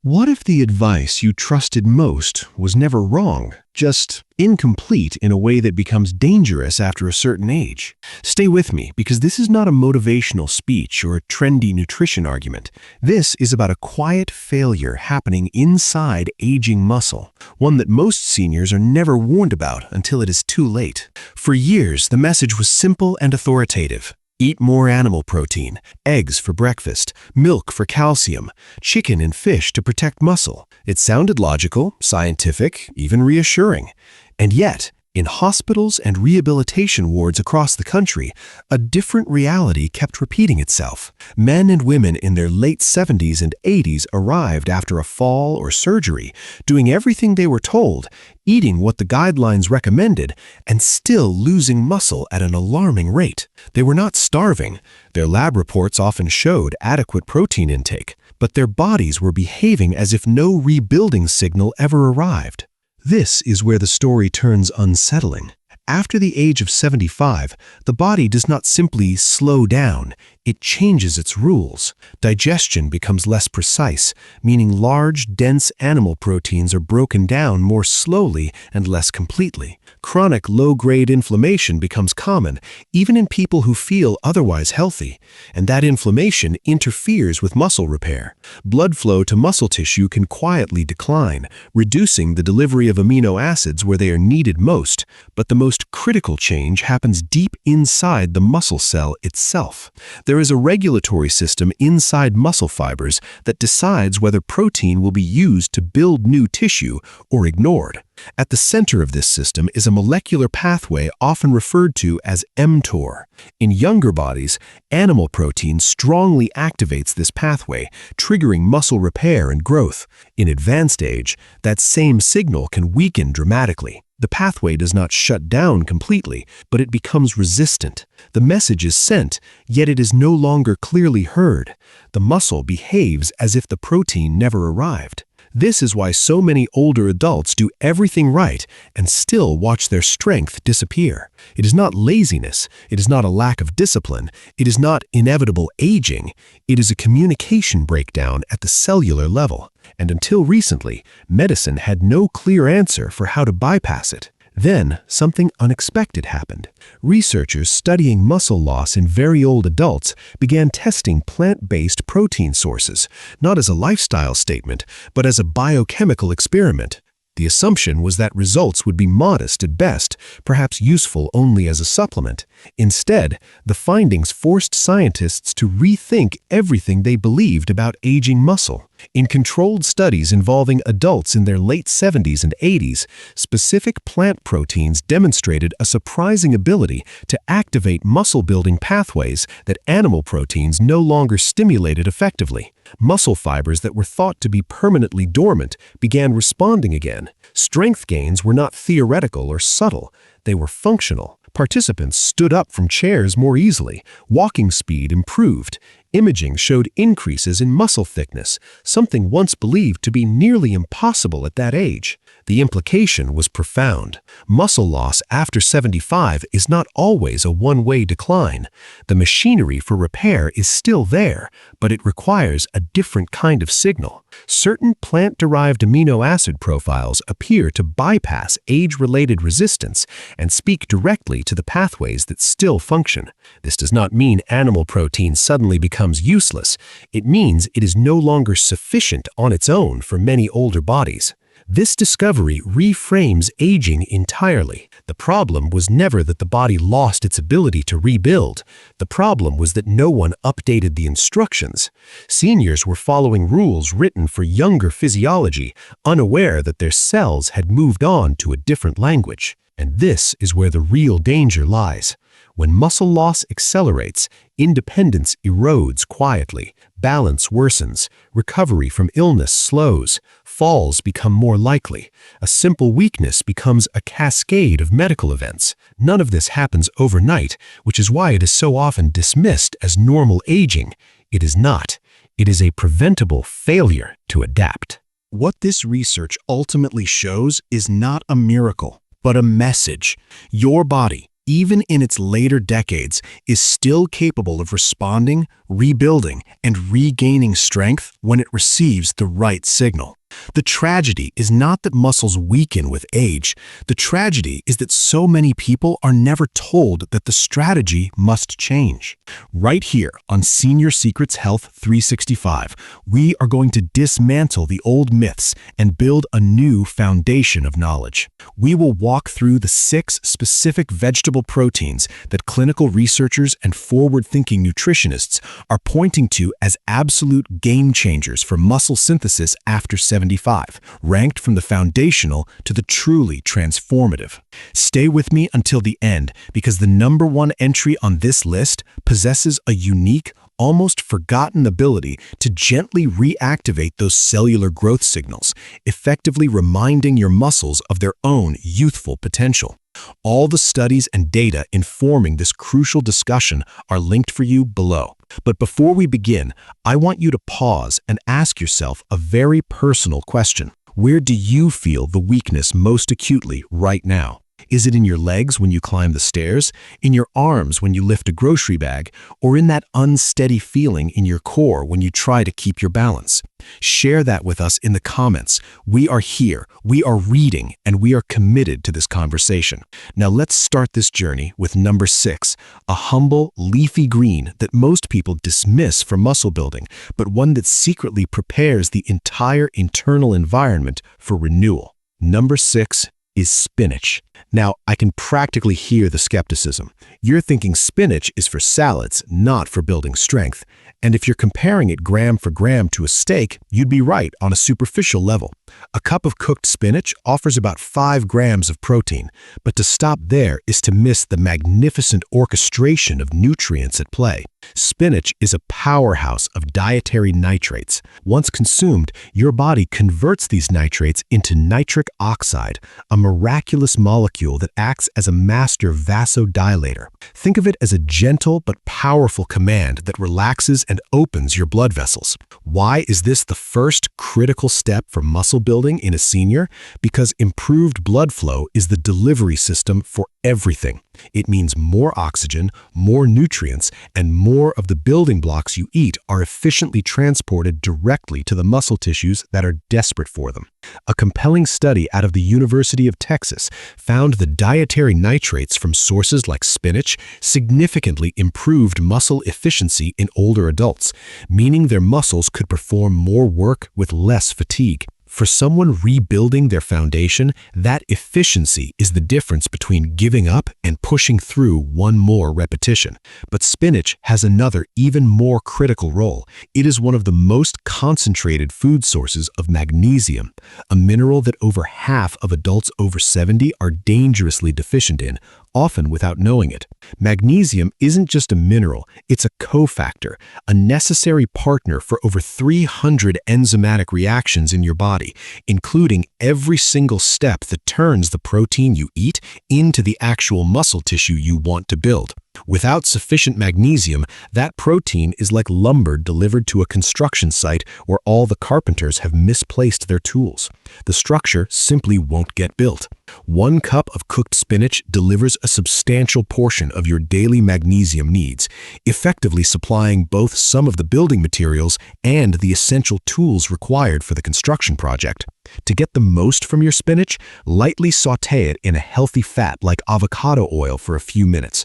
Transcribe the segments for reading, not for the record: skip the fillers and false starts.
What if the advice you trusted most was never wrong, just incomplete in a way that becomes dangerous after a certain age? Stay with me, because this is not a motivational speech or a trendy nutrition argument. This is about a quiet failure happening inside aging muscle, one that most seniors are never warned about until it is too late. For years, the message was simple and authoritative. Eat more animal protein, eggs for breakfast, milk for calcium, chicken and fish to protect muscle. It sounded logical, scientific, even reassuring. And yet, in hospitals and rehabilitation wards across the country, a different reality kept repeating itself. Men and women in their late 70s and 80s arrived after a fall or surgery, doing everything they were told, eating what the guidelines recommended, and still losing muscle at an alarming rate. They were not starving. Their lab reports often showed adequate protein intake, but their bodies were behaving as if no rebuilding signal ever arrived. This is where the story turns unsettling. After the age of 75, the body does not simply slow down, it changes its rules. Digestion becomes less precise, meaning large, dense animal proteins are broken down more slowly and less completely. Chronic low-grade inflammation becomes common, even in people who feel otherwise healthy, and that inflammation interferes with muscle repair. Blood flow to muscle tissue can quietly decline, reducing the delivery of amino acids where they are needed most, but the most critical change happens deep inside the muscle cell itself. There is a regulatory system inside muscle fibers that decides whether protein will be used to build new tissue or ignored. At the center of this system is a molecular pathway often referred to as mTOR. In younger bodies, animal protein strongly activates this pathway, triggering muscle repair and growth. In advanced age, that same signal can weaken dramatically. The pathway does not shut down completely, but it becomes resistant. The message is sent, yet it is no longer clearly heard. The muscle behaves as if the protein never arrived. This is why so many older adults do everything right and still watch their strength disappear. It is not laziness, it is not a lack of discipline, it is not inevitable aging, it is a communication breakdown at the cellular level. And until recently, medicine had no clear answer for how to bypass it. Then, something unexpected happened. Researchers studying muscle loss in very old adults began testing plant-based protein sources, not as a lifestyle statement, but as a biochemical experiment. The assumption was that results would be modest at best, perhaps useful only as a supplement. Instead, the findings forced scientists to rethink everything they believed about aging muscle. In controlled studies involving adults in their late 70s and 80s, specific plant proteins demonstrated a surprising ability to activate muscle-building pathways that animal proteins no longer stimulated effectively. Muscle fibers that were thought to be permanently dormant began responding again. Strength gains were not theoretical or subtle, they were functional. Participants stood up from chairs more easily, walking speed improved, imaging showed increases in muscle thickness, something once believed to be nearly impossible at that age. The implication was profound. Muscle loss after 75 is not always a one-way decline. The machinery for repair is still there, but it requires a different kind of signal. Certain plant-derived amino acid profiles appear to bypass age-related resistance and speak directly to the pathways that still function. This does not mean animal protein suddenly becomes useless. It means it is no longer sufficient on its own for many older bodies. This discovery reframes aging entirely. The problem was never that the body lost its ability to rebuild. The problem was that no one updated the instructions. Seniors were following rules written for younger physiology, unaware that their cells had moved on to a different language. And this is where the real danger lies. When muscle loss accelerates, independence erodes quietly, balance worsens, recovery from illness slows, falls become more likely. A simple weakness becomes a cascade of medical events. None of this happens overnight, which is why it is so often dismissed as normal aging. It is not. It is a preventable failure to adapt. What this research ultimately shows is not a miracle, but a message. Your body, even in its later decades, is still capable of responding, rebuilding, and regaining strength when it receives the right signal. The tragedy is not that muscles weaken with age. The tragedy is that so many people are never told that the strategy must change. Right here on Senior Secrets Health 365, we are going to dismantle the old myths and build a new foundation of knowledge. We will walk through the 6 specific vegetable proteins that clinical researchers and forward-thinking nutritionists are pointing to as absolute game changers for muscle synthesis after 75, ranked from the foundational to the truly transformative. Stay with me until the end, because the number 1 entry on this list possesses a unique, almost forgotten ability to gently reactivate those cellular growth signals, effectively reminding your muscles of their own youthful potential. All the studies and data informing this crucial discussion are linked for you below. But before we begin, I want you to pause and ask yourself a very personal question. Where do you feel the weakness most acutely right now? Is it in your legs when you climb the stairs, in your arms when you lift a grocery bag, or in that unsteady feeling in your core when you try to keep your balance? Share that with us in the comments. We are here, we are reading, and we are committed to this conversation. Now let's start this journey with number 6, a humble, leafy green that most people dismiss for muscle building, but one that secretly prepares the entire internal environment for renewal. Number 6 is spinach. Now, I can practically hear the skepticism. You're thinking spinach is for salads, not for building strength. And if you're comparing it gram for gram to a steak, you'd be right on a superficial level. A cup of cooked spinach offers about 5 grams of protein, but to stop there is to miss the magnificent orchestration of nutrients at play. Spinach is a powerhouse of dietary nitrates. Once consumed, your body converts these nitrates into nitric oxide, a miraculous molecule that acts as a master vasodilator. Think of it as a gentle but powerful command that relaxes and opens your blood vessels. Why is this the first critical step for muscle building in a senior? Because improved blood flow is the delivery system for everything. It means more oxygen, more nutrients, and more of the building blocks you eat are efficiently transported directly to the muscle tissues that are desperate for them. A compelling study out of the University of Texas found the dietary nitrates from sources like spinach significantly improved muscle efficiency in older adults, meaning their muscles could perform more work with less fatigue. For someone rebuilding their foundation, that efficiency is the difference between giving up and pushing through one more repetition. But spinach has another, even more critical role. It is one of the most concentrated food sources of magnesium, a mineral that over half of adults over 70 are dangerously deficient in, often without knowing it. Magnesium isn't just a mineral, it's a cofactor, a necessary partner for over 300 enzymatic reactions in your body, including every single step that turns the protein you eat into the actual muscle tissue you want to build. Without sufficient magnesium, that protein is like lumber delivered to a construction site where all the carpenters have misplaced their tools. The structure simply won't get built. 1 cup of cooked spinach delivers a substantial portion of your daily magnesium needs, effectively supplying both some of the building materials and the essential tools required for the construction project. To get the most from your spinach, lightly sauté it in a healthy fat like avocado oil for a few minutes.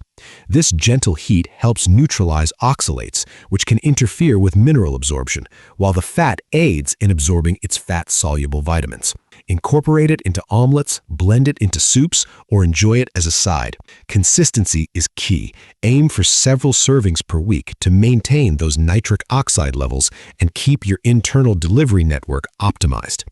This gentle heat helps neutralize oxalates, which can interfere with mineral absorption, while the fat aids in absorbing its fat-soluble vitamins. Incorporate it into omelets, blend it into soups, or enjoy it as a side. Consistency is key. Aim for several servings per week to maintain those nitric oxide levels and keep your internal delivery network optimized.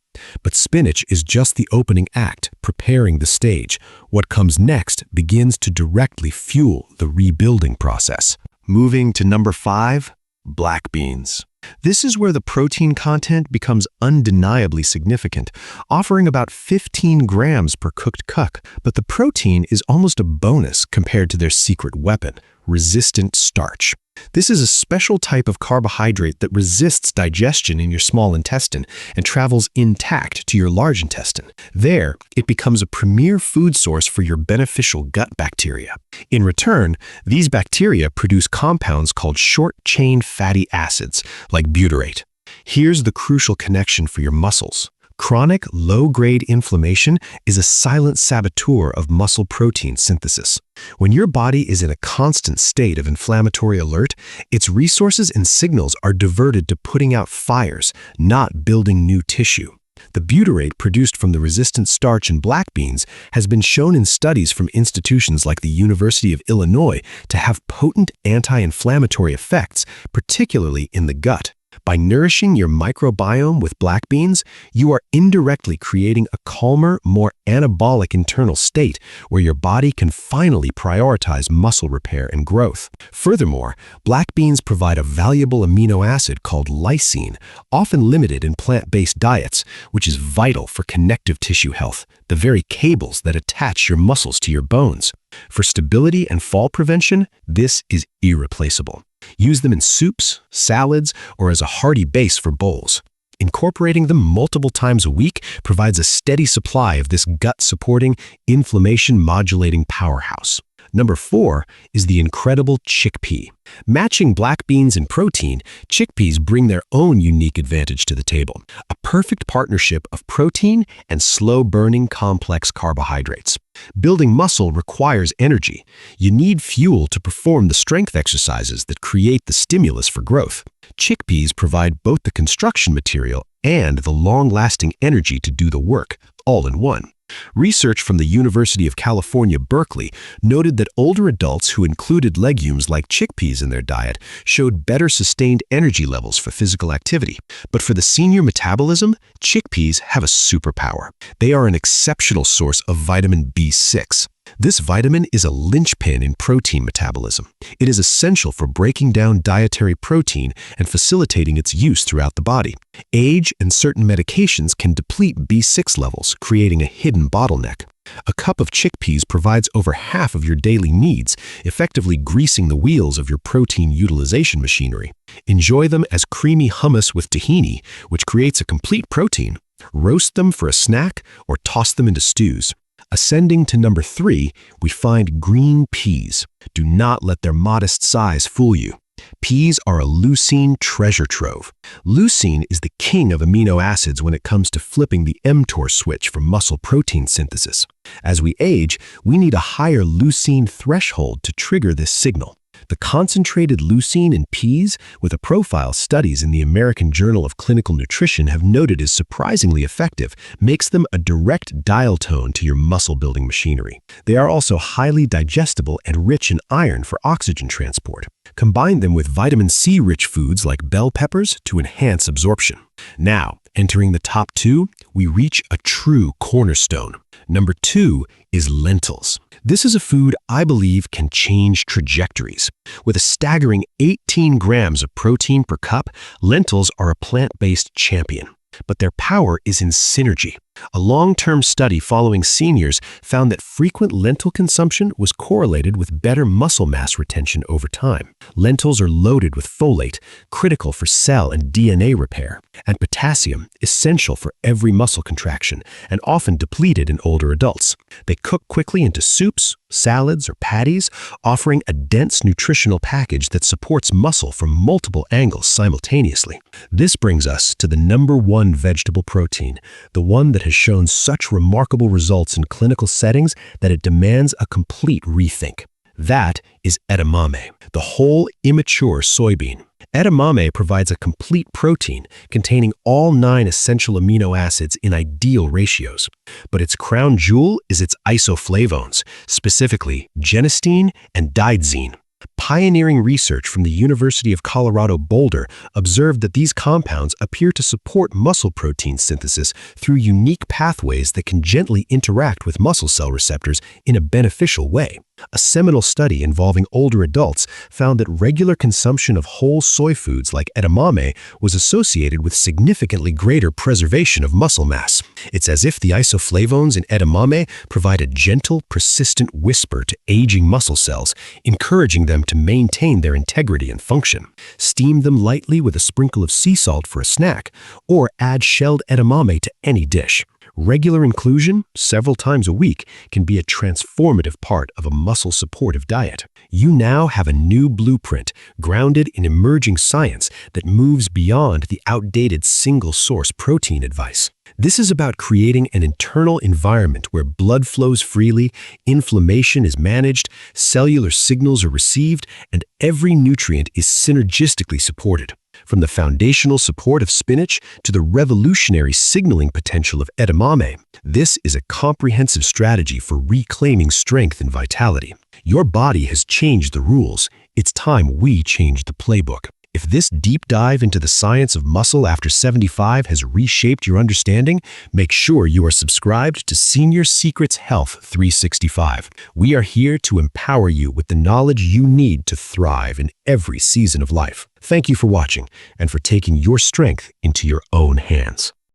But spinach is just the opening act, preparing the stage. What comes next begins to directly fuel the rebuilding process. Moving to number 5, black beans. This is where the protein content becomes undeniably significant, offering about 15 grams per cooked cup, but the protein is almost a bonus compared to their secret weapon, resistant starch. This is a special type of carbohydrate that resists digestion in your small intestine and travels intact to your large intestine. There, it becomes a premier food source for your beneficial gut bacteria. In return, these bacteria produce compounds called short-chain fatty acids, like butyrate. Here's the crucial connection for your muscles. Chronic, low-grade inflammation is a silent saboteur of muscle protein synthesis. When your body is in a constant state of inflammatory alert, its resources and signals are diverted to putting out fires, not building new tissue. The butyrate produced from the resistant starch in black beans has been shown in studies from institutions like the University of Illinois to have potent anti-inflammatory effects, particularly in the gut. By nourishing your microbiome with black beans, you are indirectly creating a calmer, more anabolic internal state where your body can finally prioritize muscle repair and growth. Furthermore, black beans provide a valuable amino acid called lysine, often limited in plant-based diets, which is vital for connective tissue health, the very cables that attach your muscles to your bones. For stability and fall prevention, this is irreplaceable. Use them in soups, salads, or as a hearty base for bowls. Incorporating them multiple times a week provides a steady supply of this gut-supporting, inflammation-modulating powerhouse. Number 4 is the incredible chickpea. Matching black beans in protein, chickpeas bring their own unique advantage to the table, a perfect partnership of protein and slow-burning complex carbohydrates. Building muscle requires energy. You need fuel to perform the strength exercises that create the stimulus for growth. Chickpeas provide both the construction material and the long-lasting energy to do the work, all in one. Research from the University of California, Berkeley noted that older adults who included legumes like chickpeas in their diet showed better sustained energy levels for physical activity. But for the senior metabolism, chickpeas have a superpower. They are an exceptional source of vitamin B6. This vitamin is a linchpin in protein metabolism. It is essential for breaking down dietary protein and facilitating its use throughout the body. Age and certain medications can deplete B6 levels, creating a hidden bottleneck. A cup of chickpeas provides over half of your daily needs, effectively greasing the wheels of your protein utilization machinery. Enjoy them as creamy hummus with tahini, which creates a complete protein. Roast them for a snack or toss them into stews. Ascending to number 3, we find green peas. Do not let their modest size fool you. Peas are a leucine treasure trove. Leucine is the king of amino acids when it comes to flipping the mTOR switch for muscle protein synthesis. As we age, we need a higher leucine threshold to trigger this signal. The concentrated leucine in peas, with a profile studies in the American Journal of Clinical Nutrition have noted is surprisingly effective, makes them a direct dial tone to your muscle-building machinery. They are also highly digestible and rich in iron for oxygen transport. Combine them with vitamin C-rich foods like bell peppers to enhance absorption. Now, entering the top 2, we reach a true cornerstone. Number 2 is lentils. This is a food I believe can change trajectories. With a staggering 18 grams of protein per cup, lentils are a plant-based champion. But their power is in synergy. A long-term study following seniors found that frequent lentil consumption was correlated with better muscle mass retention over time. Lentils are loaded with folate, critical for cell and DNA repair, and potassium, essential for every muscle contraction, and often depleted in older adults. They cook quickly into soups, salads, or patties, offering a dense nutritional package that supports muscle from multiple angles simultaneously. This brings us to the number 1 vegetable protein, the one that has shown such remarkable results in clinical settings that it demands a complete rethink. That is edamame, the whole immature soybean. Edamame provides a complete protein containing all 9 essential amino acids in ideal ratios. But its crown jewel is its isoflavones, specifically genistein and didzine. Pioneering research from the University of Colorado Boulder observed that these compounds appear to support muscle protein synthesis through unique pathways that can gently interact with muscle cell receptors in a beneficial way. A seminal study involving older adults found that regular consumption of whole soy foods like edamame was associated with significantly greater preservation of muscle mass. It's as if the isoflavones in edamame provide a gentle, persistent whisper to aging muscle cells, encouraging them to maintain their integrity and function. Steam them lightly with a sprinkle of sea salt for a snack, or add shelled edamame to any dish. Regular inclusion, several times a week, can be a transformative part of a muscle-supportive diet. You now have a new blueprint grounded in emerging science that moves beyond the outdated single-source protein advice. This is about creating an internal environment where blood flows freely, inflammation is managed, cellular signals are received, and every nutrient is synergistically supported. From the foundational support of spinach to the revolutionary signaling potential of edamame, this is a comprehensive strategy for reclaiming strength and vitality. Your body has changed the rules. It's time we change the playbook. If this deep dive into the science of muscle after 75 has reshaped your understanding, make sure you are subscribed to Senior Secrets Health 365. We are here to empower you with the knowledge you need to thrive in every season of life. Thank you for watching and for taking your strength into your own hands.